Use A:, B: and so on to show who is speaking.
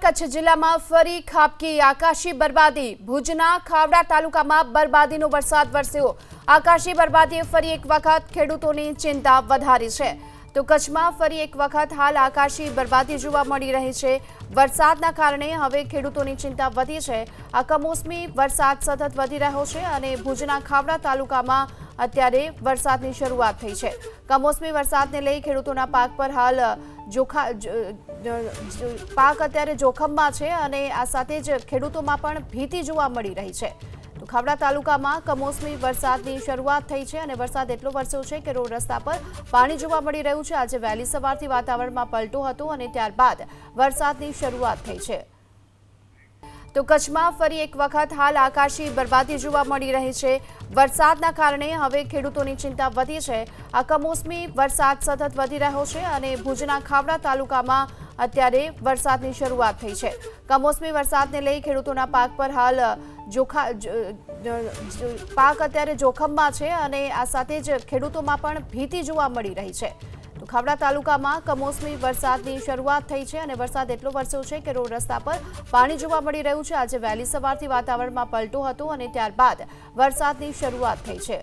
A: કચ્છ જિલ્લામાં ફરી ખાબકી આકાશી બરબાદી। ભુજના ખાવડા તાલુકામાં બરબાદીનો વરસાદ વરસ્યો। આકાશી બરબાદીએ ફરી એક વખત ખેડૂતોની ચિંતા વધારી છે। તો કચ્છમાં ફરી એક વખત હાલ આકાશી બરબાદી જોવા મળી રહી છે। વરસાદના કારણે હવે ખેડૂતોની ચિંતા વધી છે। આ કમોસમી વરસાદ સતત વધી રહ્યો છે અને ભુજના ખાવડા તાલુકામાં અત્યારે વરસાદની શરૂઆત થઈ છે। કમોસમી વરસાદને લઈ ખેડૂતોના પાક પર હાલ પાક અત્યારે જોખમમાં છે અને આ સાથે જ ખેડૂતોમાં પણ ભીતિ જોવા મળી રહી છે। તો ખાવડા તાલુકામાં કમોસમી વરસાદની શરૂઆત થઈ છે અને વરસાદ એટલો વરસ્યો છે કે રોડ રસ્તા પર પાણી જોવા મળી રહ્યું છે। આજે વહેલી સવારથી વાતાવરણમાં પલટો હતો અને ત્યારબાદ વરસાદની શરૂઆત થઈ છે। તો કચ્છમાં ફરી એક વખત હાલ આકાશી બરબાદી જોવા મળી રહી છે। વરસાદના કારણે હવે ખેડૂતોની ચિંતા વધી છે। આ કમોસમી વરસાદ સતત વધી રહ્યો છે અને ભુજના ખાવડા તાલુકામાં અત્યારે વરસાદની શરૂઆત થઈ છે। કમોસમી વરસાદને લઈ ખેડૂતોના પાક પર હાલ પાક અત્યારે જોખમમાં છે અને આ સાથે જ ખેડૂતોમાં પણ ભીતિ જોવા મળી રહી છે। તો ખાવડા તાલુકામાં કમોસમી વરસાદની શરૂઆત થઈ છે અને વરસાદ એટલો વરસ્યો છે કે રોડ રસ્તા પર પાણી જોવા મળી રહ્યું છે। આજે વહેલી સવારથી વાતાવરણમાં પલટો હતો અને ત્યારબાદ વરસાદની શરૂઆત થઈ છે।